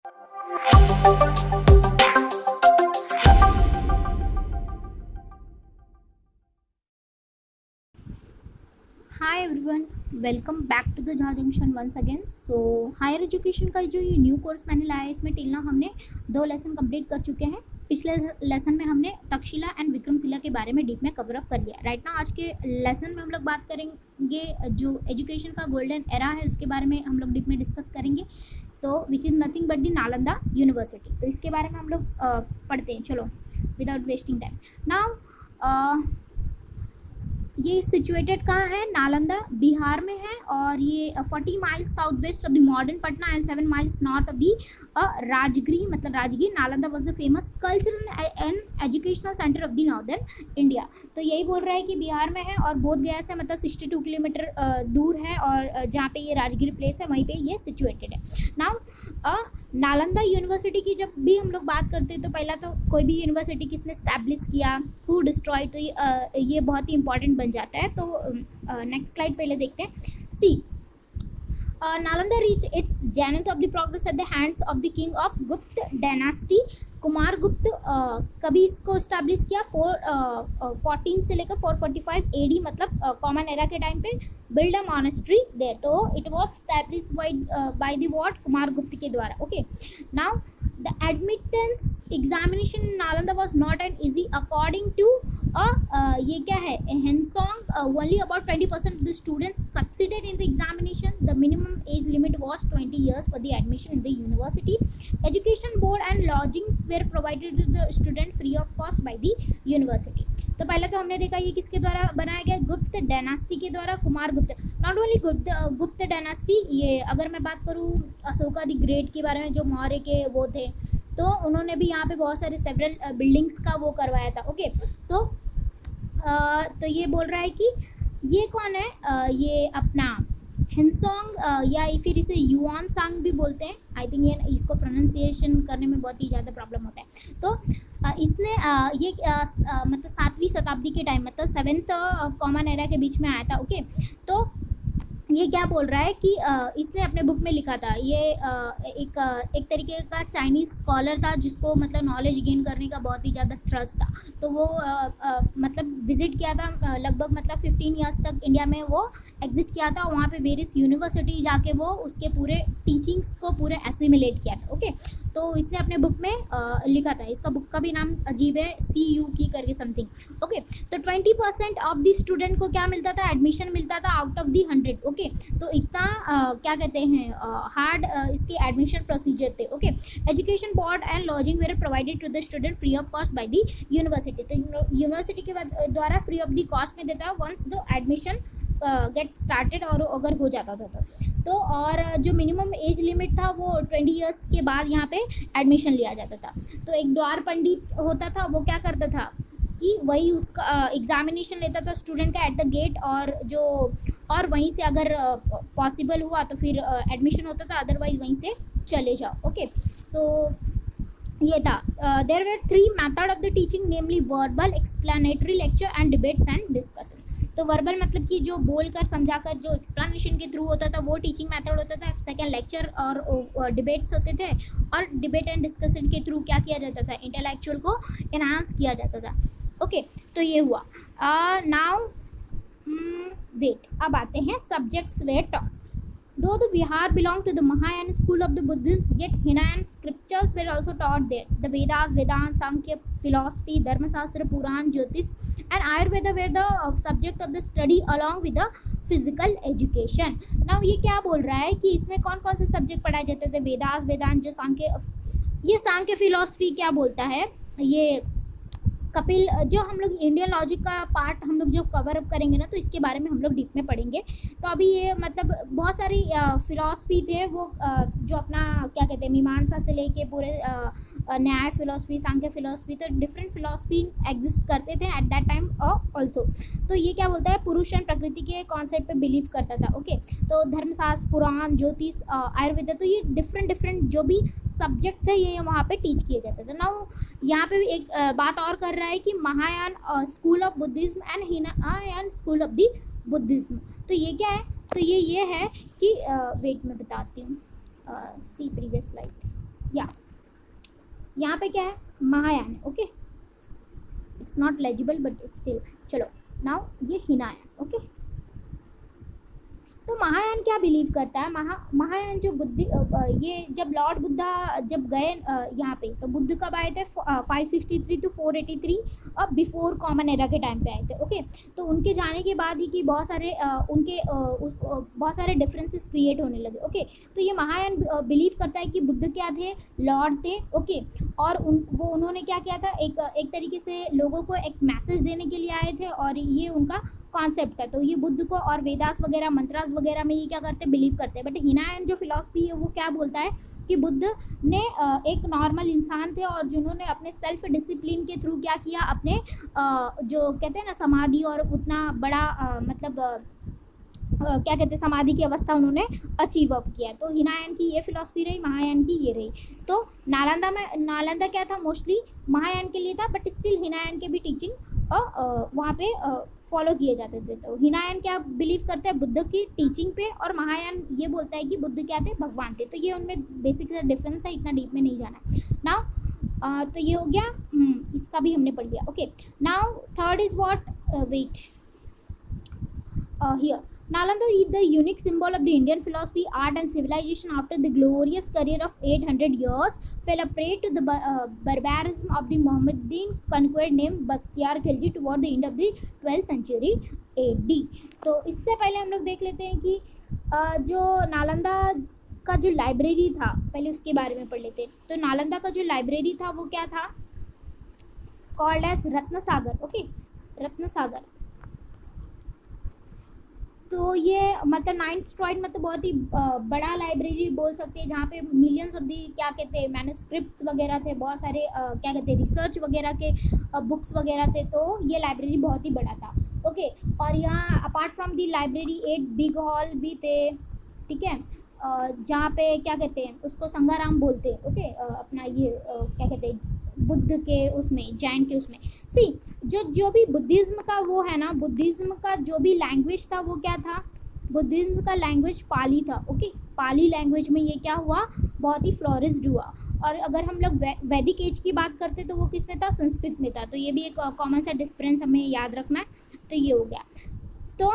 Hi everyone, welcome back to the जहाँ junction once again. So higher education का जो ये न्यू कोर्स मैंने लाया है, इसमें टिल नाउ हमने 2 लेसन कंप्लीट कर चुके हैं। पिछले लेसन में हमने तक्षशिला एंड विक्रमशिला के बारे में डीप में कवर अप कर लिया। राइट नाउ आज के लेसन में हम लोग बात करेंगे जो एजुकेशन का गोल्डन एरा है उसके बारे में हम लोग डीप में डिस्कस करेंगे, तो which is nothing but the Nalanda university. तो इसके बारे में हम लोग पढ़ते हैं। चलो विदाउट वेस्टिंग टाइम नाउ ये सिचुएटेड कहाँ है? नालंदा बिहार में है और ये 40 miles south west of the modern Patna and 7 miles north of the Rajgiri, मतलब Rajgir. Nalanda was the famous cultural and educational centre of the northern India. तो यही बोल रहा है कि बिहार में है और बोध गया से मतलब 62 किलोमीटर दूर है, और जहाँ पे ये राजगिर प्लेस है वहीं पे ये सिचुएटेड है। नाउ नालंदा यूनिवर्सिटी की जब भी हम लोग बात करते हैं तो पहला तो कोई भी यूनिवर्सिटी किसने स्टैब्लिश किया, हु डिस्ट्रॉय, तो ये बहुत ही इंपॉर्टेंट बन जाता है। तो नेक्स्ट स्लाइड पहले देखते हैं। See Nalanda reach its zenith of the progress at the hands of the king of Gupta dynasty. Kumar Gupta कभी इसको स्टैब्लिश किया 414 से लेकर 445 एडी, मतलब कॉमन एरा के टाइम पे बिल्ड अ मॉनेस्ट्री देयर। तो it was establish by the what? Kumar Gupta के द्वारा। Okay, now the admittance examination in Nalanda was not an easy according to ये क्या है? Hiuen Tsang only about 20% of the students succeeded in the examination. The minimum age limit was 20 years for the admission in the university. Education board and lodgings were provided to the student free of cost by the university. तो पहले तो हमने देखा ये किसके द्वारा बनाया गया? गुप्त डायनास्टी के द्वारा, कुमार गुप्त। नॉट ओनली गुप्त डायनास्टी, ये अगर मैं बात करूँ अशोका द ग्रेट के बारे में जो मौर्य के वो थे, तो उन्होंने भी यहाँ पे बहुत सारे सेवरल बिल्डिंग्स का वो करवाया था। ओके, तो ये बोल रहा है कि ये कौन है? ये अपना हेनसोंग या फिर इसे युआन सांग भी बोलते हैं। आई थिंक ये इसको प्रोनाउंसिएशन करने में बहुत ही ज़्यादा प्रॉब्लम होता है। तो इसने ये मतलब 7वीं शताब्दी के टाइम, मतलब 7th कॉमन एरा के बीच में आया था। ओके, तो ये क्या बोल रहा है कि इसने अपने बुक में लिखा था, ये एक तरीके का चाइनीज़ स्कॉलर था जिसको मतलब नॉलेज गेन करने का बहुत ही ज़्यादा ट्रस्ट था। तो वो मतलब विजिट किया था लगभग मतलब 15 ईयर्स तक इंडिया में वो एग्जिस्ट किया था। वहाँ पे वेरियस यूनिवर्सिटी जाके वो उसके पूरे टीचिंग्स को पूरे एसिमिलेट किया था। ओके, तो इसने अपने बुक में लिखा था। इसका बुक का भी नाम अजीब है, CU की करके समथिंग। ओके, तो 20% ऑफ द स्टूडेंट को क्या मिलता था? एडमिशन मिलता था आउट ऑफ दी 100। ओके, तो इतना क्या कहते हैं हार्ड इसके एडमिशन प्रोसीजर थे। Okay, education board and lodging were provided to the student free of cost by the university. तो यूनिवर्सिटी के द्वारा फ्री ऑफ द कॉस्ट में देता है once the admission get started, और अगर हो जाता था तो और जो मिनिमम एज लिमिट था वो 20 ईयर्स के बाद यहाँ पे एडमिशन लिया जाता था। तो एक द्वार पंडित होता था, वो क्या करता था कि वही उसका एग्जामिनेशन लेता था स्टूडेंट का एट द गेट, और वहीं से अगर पॉसिबल हुआ तो फिर एडमिशन होता था, अदरवाइज वहीं से चले जाओ। ओके, तो ये था। There were 3 method of the teaching, namely verbal, explanatory lecture and debates and discussion. तो वर्बल मतलब कि जो बोलकर समझाकर जो एक्सप्लेनेशन के थ्रू होता था वो टीचिंग मेथड होता था। सेकंड लेक्चर और डिबेट्स होते थे, और डिबेट एंड डिस्कशन के थ्रू क्या किया जाता था? इंटेलेक्चुअल को एनहांस किया जाता था। ओके, तो ये हुआ। नाउ वेट, अब आते हैं subjects were taught. Though the Bihar belonged to the Mahayana school of the Buddhism, yet Hinayana scriptures were also taught there. The Vedas, Vedanta, Sankhya, philosophy, Dharma Shastra, Puran, Jyotish, and Ayurveda were the subject of the study along with the physical education. Now ये क्या बोल रहा है कि इसमें कौन कौन से सब्जेक्ट पढ़ाए जाते थे? वेदास, वेदांत, जो सांख्य फिलॉसफी क्या बोलता है? ये कपिल, जो हम लोग इंडियन लॉजिक का पार्ट हम लोग जो कवर अप करेंगे ना, तो इसके बारे में हम लोग डीप में पढ़ेंगे। तो अभी ये मतलब बहुत सारी फिलॉसफी थे वो जो अपना क्या कहते हैं मीमांसा से लेके पूरे न्याय फिलॉसफी, सांख्य फिलॉसफी, तो डिफरेंट फिलॉसफी एग्जिस्ट करते थे एट दैट टाइम ऑल्सो। तो ये क्या बोलता है? पुरुष एंड प्रकृति के कॉन्सेप्ट पे बिलीव करता था। ओके, तो धर्मशास्त्र, पुराण, ज्योतिष, आयुर्वेद, तो ये डिफरेंट जो भी सब्जेक्ट थे ये वहाँ पे टीच किए जाते थे। नाउ यहाँ पे एक बात और कर रहा है कि Mahayana school of Buddhism and Hinayana school of the Buddhism. तो ये क्या है? तो ये है कि वेट में बताती हूँ, सी प्रीवियस स्लाइड। यहाँ पे क्या है, महायान है, okay, it's not legible but it's still, चलो नाउ ये हिनायान, ओके। तो महायान क्या बिलीव करता है, महायान जो बुद्धि ये जब लॉर्ड बुद्धा जब गए यहाँ पे, तो बुद्ध कब आए थे, 563 to 483 अब बिफोर कॉमन एरा के टाइम पे आए थे, ओके। तो उनके जाने के बाद ही कि बहुत सारे बहुत सारे डिफरेंसेस क्रिएट होने लगे, ओके। तो ये महायान बिलीव करता है कि बुद्ध क्या थे, लॉर्ड थे, ओके। और उन्होंने क्या किया था, एक तरीके से लोगों को एक मैसेज देने के लिए आए थे, और ये उनका कॉन्सेप्ट है। तो ये बुद्ध को और वेदास वगैरह मंत्रास वगैरह में ये क्या करते हैं, बिलीव करते हैं। बट हिनायान जो फिलॉसफी है वो क्या बोलता है कि बुद्ध ने एक नॉर्मल इंसान थे, और जिन्होंने अपने सेल्फ डिसिप्लिन के थ्रू क्या किया, अपने जो कहते हैं ना समाधि, और उतना बड़ा क्या कहते हैं समाधि की अवस्था उन्होंने अचीव अप किया। तो हिनायान की ये फिलॉसफी रही, महायान की ये रही। तो नालंदा क्या था, मोस्टली महायान के लिए था, बट स्टिल हिनायान के भी टीचिंग वहाँ पे फॉलो किए जाते थे। तो हिनायान क्या बिलीव करते हैं, बुद्ध की टीचिंग पे, और महायान ये बोलता है कि बुद्ध क्या थे, भगवान थे। तो ये उनमें बेसिक डिफरेंस था, इतना डीप में नहीं जाना नाउ। तो ये हो गया, इसका भी हमने पढ़ लिया, okay. Now third is what, wait here, Nalanda is the unique symbol of the Indian philosophy, art and civilization. After the glorious career of 800 years, fell a prey to the barbarism of the Mohammedan conqueror named Bakhtiyar Khilji toward the end of the 12th century AD. तो इससे पहले हम लोग देख लेते हैं कि जो नालंदा का जो लाइब्रेरी था, पहले उसके बारे में पढ़ लेते हैं। तो नालंदा का जो लाइब्रेरी था वो क्या था, कॉल्ड एज रत्न सागर, ओके, रत्न सागर। तो ये मतलब 9th स्ट्रॉइड मतलब बहुत ही बड़ा लाइब्रेरी बोल सकते हैं, जहाँ पे मिलियंस ऑफ दी क्या कहते हैं मैन्युस्क्रिप्ट्स वगैरह थे, बहुत सारे क्या कहते हैं रिसर्च वगैरह के बुक्स वगैरह थे। तो ये लाइब्रेरी बहुत ही बड़ा था, ओके। और यहाँ apart from the library 8 big hall भी थे, ठीक है, जहाँ पे क्या कहते हैं उसको संगाराम बोलते हैं, ओके। अपना ये क्या कहते हैं बुद्ध के उसमें, जैन के उसमें, सी जो भी बुद्धिज़्म का वो है ना, बुद्धिज़्म का जो भी लैंग्वेज था वो क्या था, बुद्धिज़्म का लैंग्वेज पाली था, ओके। पाली लैंग्वेज में ये क्या हुआ, बहुत ही फ्लोरिस्ड हुआ। और अगर हम लोग वैदिक एज की बात करते तो वो किस में था, संस्कृत में था। तो ये भी एक कॉमन सा डिफरेंस हमें याद रखना है। तो ये हो गया। तो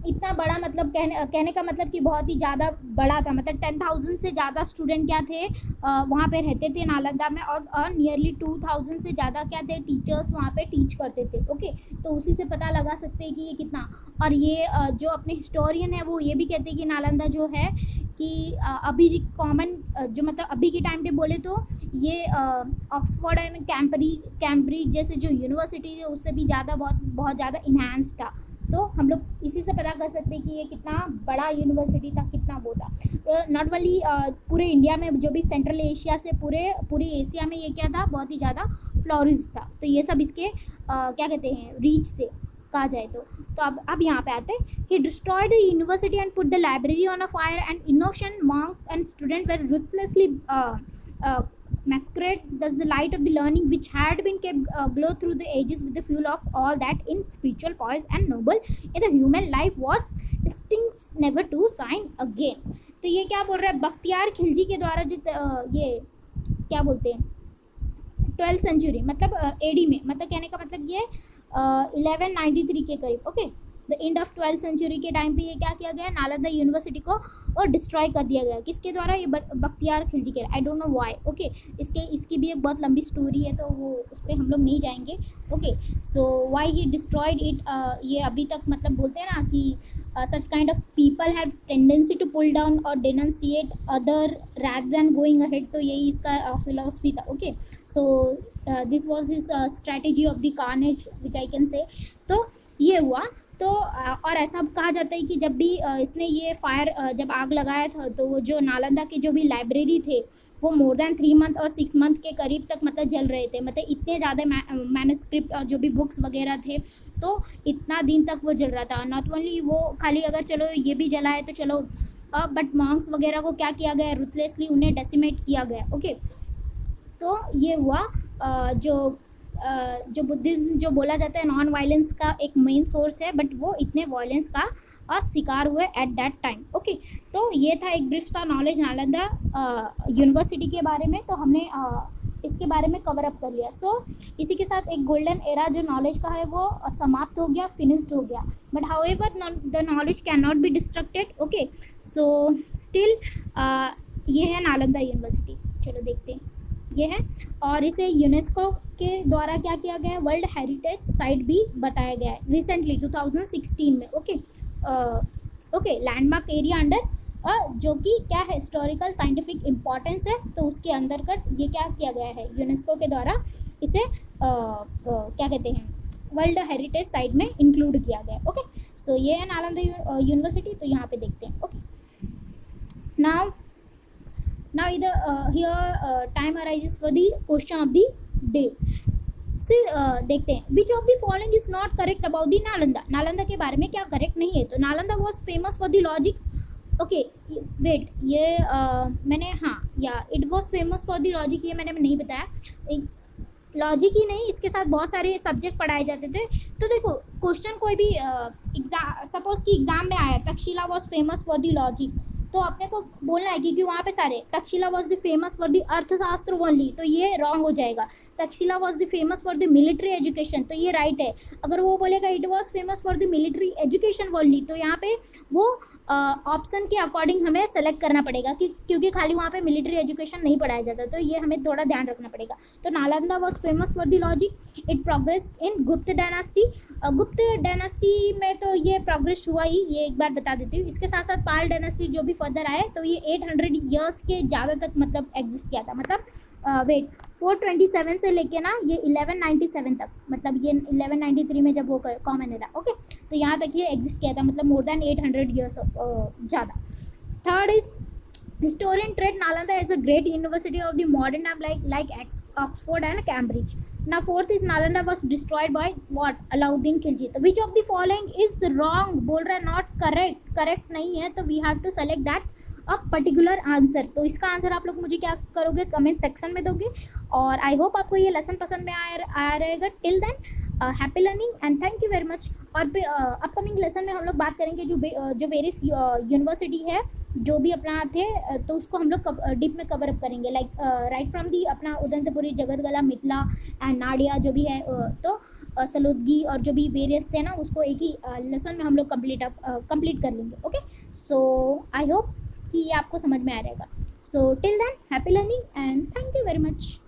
इतना बड़ा मतलब कहने का मतलब कि बहुत ही ज़्यादा बड़ा था, मतलब 10,000 से ज़्यादा स्टूडेंट क्या थे वहाँ पे रहते थे नालंदा में, और नियरली 2,000 से ज़्यादा क्या थे टीचर्स वहाँ पे टीच करते थे, ओके। तो उसी से पता लगा सकते हैं कि ये कितना। और ये जो अपने हिस्टोरियन है वो ये भी कहते हैं कि नालंदा जो है कि अभी कॉमन जो मतलब अभी के टाइम पे बोले तो ये ऑक्सफोर्ड एंड कैम्ब्रिज जैसे जो यूनिवर्सिटी है उससे भी ज़्यादा बहुत ज़्यादा इन्हांस था। तो हम लोग इसी से पता कर सकते हैं कि ये कितना बड़ा यूनिवर्सिटी था, कितना वो था। नॉट ओनली पूरे इंडिया में, जो भी सेंट्रल एशिया से पूरे एशिया में ये क्या था, बहुत ही ज़्यादा फ्लोरिश था। तो ये सब इसके क्या कहते हैं रीच से कहा जाए तो अब यहाँ पे आते हैं। He destroyed the university and put the library on a fire and innocent monk and student were ruthlessly massacred. Thus the light of the learning which had been kept glow through the ages with the fuel of all that in spiritual poise and noble in the human life was extinct never to shine again. तो ये क्या बोल रहा है, बख्तियार खिलजी के द्वारा जो ये क्या बोलते हैं 12th सेंचुरी मतलब एडी में, मतलब कहने का मतलब ये 1193 के करीब, okay. The end of 12th century के टाइम पे ये क्या किया गया, नालंदा यूनिवर्सिटी को और डिस्ट्रॉय कर दिया गया। किसके द्वारा, ये बख्तियार खिलजी के, I don't know why, okay. इसकी भी एक बहुत लंबी स्टोरी है, तो वो उस पर हम लोग नहीं जाएंगे, okay. So why he destroyed it, ये अभी तक मतलब बोलते हैं ना कि such kind of people have tendency to pull down or denunciate other rather than going ahead. तो यही इसका philosophy था, okay. So this was his strategy of the carnage which I can say. तो ये हुआ। तो और ऐसा कहा जाता है कि जब भी इसने ये फायर जब आग लगाया था तो वो जो नालंदा के जो भी लाइब्रेरी थे वो मोर देन 3 मंथ और 6 मंथ के करीब तक मतलब जल रहे थे, मतलब इतने ज़्यादा मैन्युस्क्रिप्ट और जो भी बुक्स वगैरह थे तो इतना दिन तक वो जल रहा था। नॉट ओनली वो खाली अगर चलो ये भी जला है तो चलो, बट मॉन्क्स वगैरह को क्या किया गया, रुथलेसली उन्हें डेसिमेट किया गया, ओके। तो ये हुआ जो बुद्धिज़्म जो बोला जाता है नॉन वायलेंस का एक मेन सोर्स है, बट वो इतने वायलेंस का शिकार हुए एट दैट टाइम, ओके। तो ये था एक ब्रीफ सा नॉलेज नालंदा यूनिवर्सिटी के बारे में। तो हमने इसके बारे में कवर अप कर लिया। सो इसी के साथ एक गोल्डन एरा जो नॉलेज का है वो समाप्त हो गया, फिनिश्ड हो गया। But however the knowledge can not be distracted. Okay, so still ये है नालंदा यूनिवर्सिटी। चलो देखते हैं ये है, और इसे यूनेस्को के द्वारा क्या किया गया है, वर्ल्ड हेरिटेज साइट भी बताया गया है रिसेंटली 2016 में। Okay okay, landmark area under जो कि क्या है, हिस्टोरिकल साइंटिफिक इम्पोर्टेंस है, तो उसके अंतर्गत ये क्या किया गया है, यूनेस्को के द्वारा इसे क्या कहते हैं, वर्ल्ड हेरिटेज साइट में इंक्लूड किया गया है। ओके, सो ये है नालंदा यूनिवर्सिटी। तो यहाँ पे देखते हैं। Okay, now either here time arises for the question of the day। देखते हैं which of the following is not correct about the Nalanda. Nalanda के बारे में क्या करेक्ट नहीं है। तो Nalanda was famous for the logic. Okay wait, ये मैंने हाँ या it was famous for the logic, ये मैंने नहीं बताया। लॉजिक ही नहीं, इसके साथ बहुत सारे सब्जेक्ट पढ़ाए जाते थे। तो देखो क्वेश्चन कोई भी एग्जाम, सपोज कि एग्जाम में आया Takshashila was famous for the logic, तो अपने को बोलना है क्योंकि वहाँ पे सारे Takshashila was the famous for the अर्थशास्त्र ओनली, तो ये रॉन्ग हो जाएगा। Takshashila was the famous for the military education, तो ये राइट है। अगर वो बोलेगा it was famous for the military education only, तो यहाँ पे वो ऑप्शन के अकॉर्डिंग हमें सेलेक्ट करना पड़ेगा क्योंकि खाली वहाँ पे मिलिट्री एजुकेशन नहीं पढ़ाया जाता, तो ये हमें थोड़ा ध्यान रखना पड़ेगा। तो Nalanda was famous for the logic, it progress in गुप्त डायनास्टी। गुप्त डायनास्टी में तो ये प्रोग्रेस हुआ ही, ये एक बार बता देती हूँ। इसके साथ साथ पाल डायनास्टी जो भी फर्दर आए, तो ये 800 ईयर्स के ज़्यादा तक मतलब एग्जिस्ट किया था। मतलब वेट 427 से लेके ना ये 1197 तक, मतलब ये 1193 में जब वो कॉमन एरा। ओके, तो यहाँ तक ये एग्जिस्ट किया था, मतलब मोर देन 800 ईयर्स ज़्यादा। Third is historian trade Nalanda is a great university of the modern time like Oxford and Cambridge. Now fourth is Nalanda was destroyed by what, Alauddin Khilji। तो which of the following is wrong, बोल रहा है not correct नहीं है, तो we have to select that a particular answer। तो इसका answer आप लोग मुझे क्या करोगे, कमेंट सेक्शन में दोगे। और आई होप आपको ये लेसन पसंद में आया रहेगा। Till than happy learning and thank you very much. और फिर अपकमिंग लेसन में हम लोग बात करेंगे जो वेरियस यूनिवर्सिटी है जो भी अपना थे, तो उसको हम लोग डीप में कवर अप करेंगे, लाइक राइट फ्रॉम दी अपना उदंतपुरी, जगतगला, मिथिला एंड नाडिया जो भी है, तो सलूदगी और जो भी वेरियस थे ना, उसको एक ही लेसन में हम लोग कंप्लीट कर लेंगे। ओके, सो आई होप कि ये आपको समझ में आ रहेगा। So till than happy learning and thank you very much.